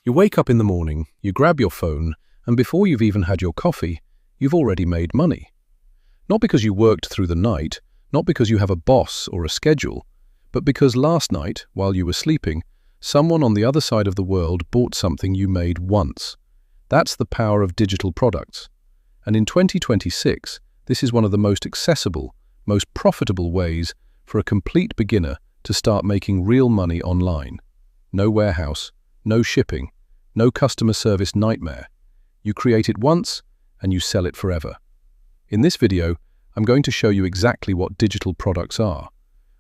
You wake up in the morning, you grab your phone, and before you've even had your coffee, you've already made money. Not because you worked through the night, not because you have a boss or a schedule, but because last night, while you were sleeping, someone on the other side of the world bought something you made once. That's the power of digital products. And in 2026, this is one of the most accessible, most profitable ways for a complete beginner to start making real money online. No warehouse, no shipping, no customer service nightmare. You create it once and you sell it forever. In this video, I'm going to show you exactly what digital products are,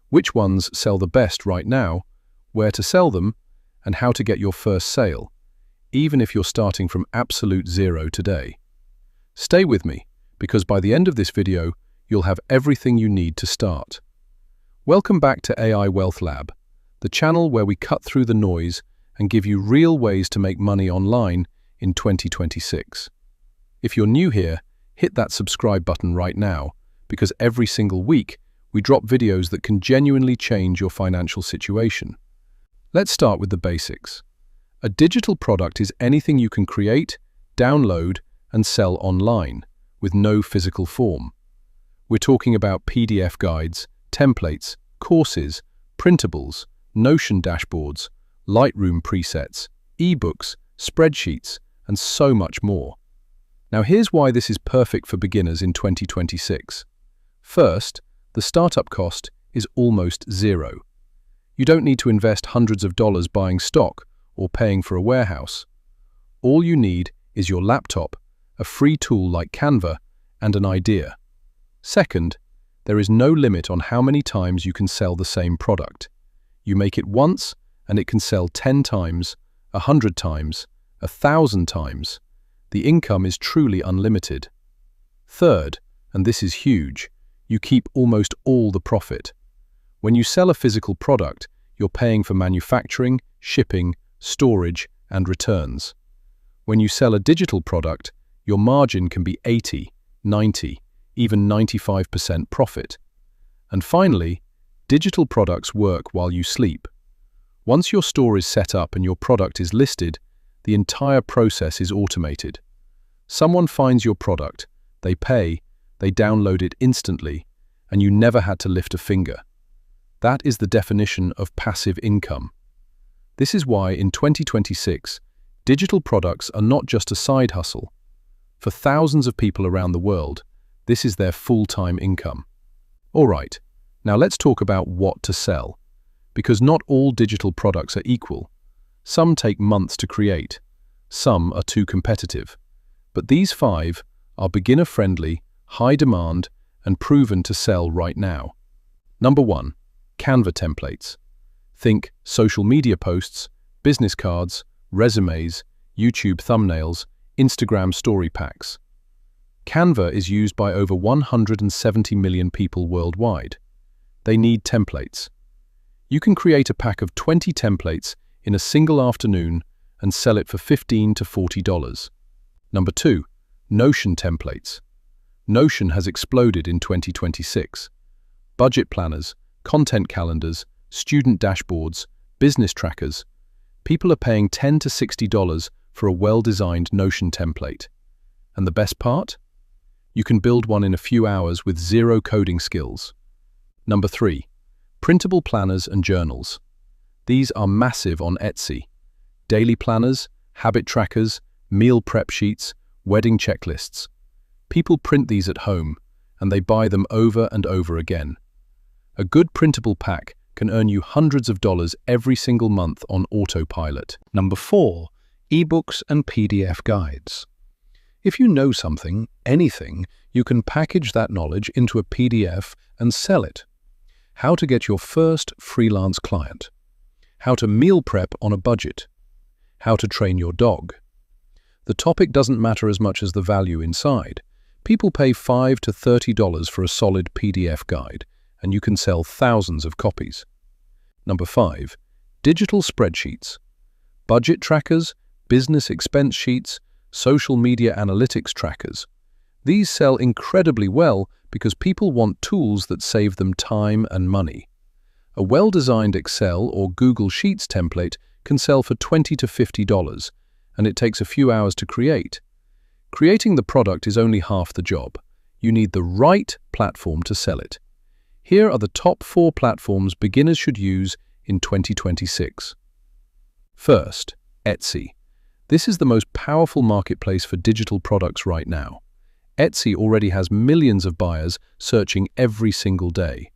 which ones sell the best right now, where to sell them, and how to get your first sale, even if you're starting from absolute zero today. Stay with me, because by the end of this video, you'll have everything you need to start. Welcome back to AI Wealth Lab, the channel where we cut through the noise and give you real ways to make money online in 2026. If you're new here, hit that subscribe button right now, because every single week, we drop videos that can genuinely change your financial situation. Let's start with the basics. A digital product is anything you can create, download, and sell online, with no physical form. We're talking about PDF guides, templates, courses, printables, Notion dashboards, Lightroom presets, ebooks, spreadsheets, and so much more. Now here's why this is perfect for beginners in 2026. First, the startup cost is almost zero. You don't need to invest hundreds of dollars buying stock or paying for a warehouse. All you need is your laptop, a free tool like Canva, and an idea. Second, there is no limit on how many times you can sell the same product. You make it once, and it can sell 10 times, 100 times, 1,000 times. The income is truly unlimited. Third, and this is huge, you keep almost all the profit. When you sell a physical product, you're paying for manufacturing, shipping, storage, and returns. When you sell a digital product, your margin can be 80, 90, even 95% profit. And finally, digital products work while you sleep. Once your store is set up and your product is listed, the entire process is automated. Someone finds your product, they pay, they download it instantly, and you never had to lift a finger. That is the definition of passive income. This is why in 2026, digital products are not just a side hustle. For thousands of people around the world, this is their full-time income. All right, now let's talk about what to sell. Because not all digital products are equal. Some take months to create. Some are too competitive. But these 5 are beginner-friendly, high-demand, and proven to sell right now. Number 1. Canva templates. Think social media posts, business cards, resumes, YouTube thumbnails, Instagram story packs. Canva is used by over 170 million people worldwide. They need templates. You can create a pack of 20 templates in a single afternoon and sell it for $15 to $40. Number 2. Notion templates. Notion has exploded in 2026. Budget planners, content calendars, student dashboards, business trackers. People are paying $10 to $60 for a well-designed Notion template. And the best part? You can build one in a few hours with zero coding skills. Number 3. Printable planners and journals. These are massive on Etsy. Daily planners, habit trackers, meal prep sheets, wedding checklists. People print these at home, and they buy them over and over again. A good printable pack can earn you hundreds of dollars every single month on autopilot. Number 4. Ebooks and PDF guides. If you know something, anything, you can package that knowledge into a PDF and sell it. How to get your first freelance client. How to meal prep on a budget. How to train your dog. The topic doesn't matter as much as the value inside. People pay $5 to $30 for a solid PDF guide, and you can sell thousands of copies. Number 5. Digital spreadsheets. Budget trackers, business expense sheets, social media analytics trackers. These sell incredibly well because people want tools that save them time and money. A well-designed Excel or Google Sheets template can sell for $20 to $50, and it takes a few hours to create. Creating the product is only half the job. You need the right platform to sell it. Here are the top 4 platforms beginners should use in 2026. First, Etsy. This is the most powerful marketplace for digital products right now. Etsy already has millions of buyers searching every single day.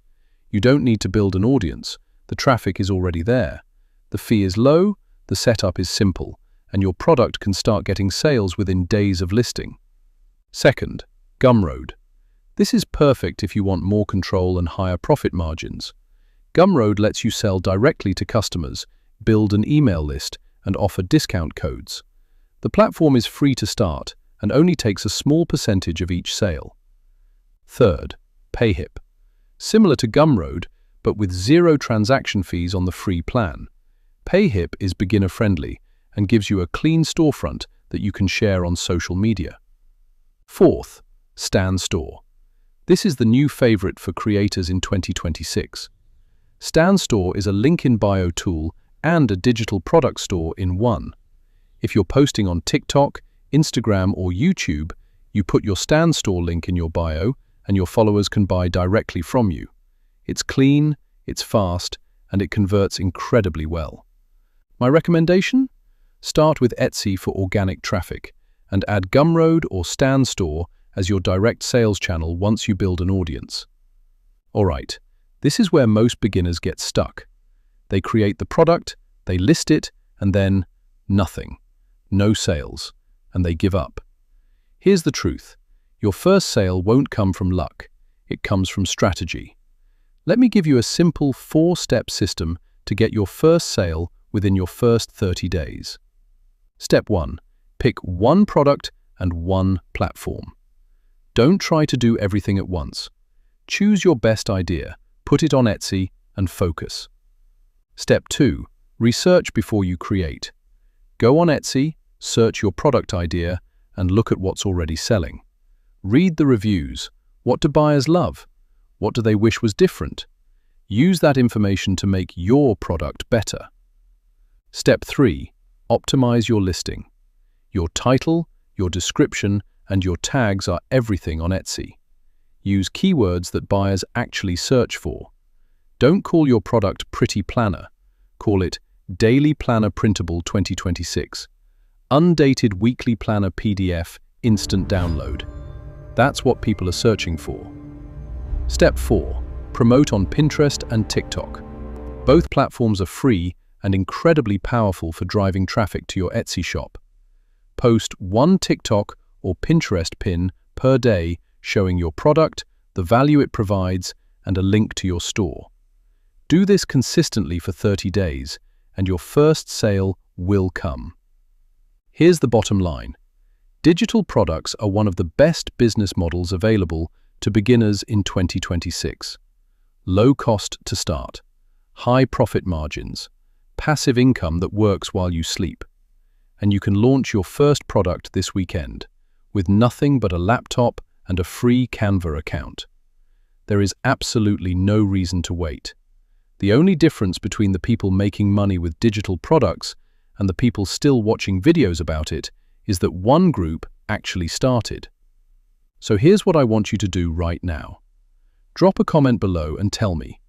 You don't need to build an audience. The traffic is already there. The fee is low, the setup is simple, and your product can start getting sales within days of listing. Second, Gumroad. This is perfect if you want more control and higher profit margins. Gumroad lets you sell directly to customers, build an email list, and offer discount codes. The platform is free to start and only takes a small percentage of each sale. Third, Payhip. Similar to Gumroad, but with 0 transaction fees on the free plan. Payhip is beginner-friendly and gives you a clean storefront that you can share on social media. Fourth, Stan Store. This is the new favorite for creators in 2026. Stan Store is a link-in-bio tool and a digital product store in one. If you're posting on TikTok, Instagram, or YouTube, you put your Stan Store link in your bio and your followers can buy directly from you. It's clean, it's fast, and it converts incredibly well. My recommendation? Start with Etsy for organic traffic and add Gumroad or Stan Store as your direct sales channel once you build an audience. Alright, this is where most beginners get stuck. They create the product, they list it, and then nothing. No sales. And they give up. Here's the truth. Your first sale won't come from luck. It comes from strategy. Let me give you a simple 4-step system to get your first sale within your first 30 days. Step 1. Pick one product and one platform. Don't try to do everything at once. Choose your best idea, put it on Etsy, and focus. Step 2. Research before you create. Go on Etsy, search your product idea, and look at what's already selling. Read the reviews. What do buyers love? What do they wish was different? Use that information to make your product better. Step 3. Optimize your listing. Your title, your description, and your tags are everything on Etsy. Use keywords that buyers actually search for. Don't call your product Pretty Planner. Call it Daily Planner Printable 2026. Undated Weekly Planner PDF, instant download. That's what people are searching for. Step 4. Promote on Pinterest and TikTok. Both platforms are free and incredibly powerful for driving traffic to your Etsy shop. Post one TikTok or Pinterest pin per day showing your product, the value it provides, and a link to your store. Do this consistently for 30 days, and your first sale will come. Here's the bottom line. Digital products are one of the best business models available to beginners in 2026. Low cost to start, high profit margins, passive income that works while you sleep. And you can launch your first product this weekend with nothing but a laptop and a free Canva account. There is absolutely no reason to wait. The only difference between the people making money with digital products and the people still watching videos about it is that one group actually started. So here's what I want you to do right now. Drop a comment below and tell me,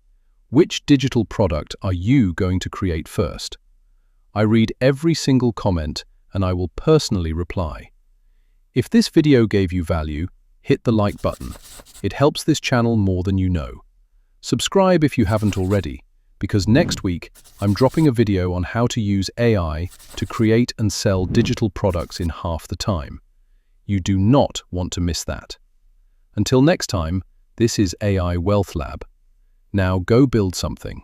which digital product are you going to create first? I read every single comment and I will personally reply. If this video gave you value, hit the like button. It helps this channel more than you know. Subscribe if you haven't already, because next week I'm dropping a video on how to use AI to create and sell digital products in half the time. You do not want to miss that. Until next time, this is AI Wealth Lab. Now go build something.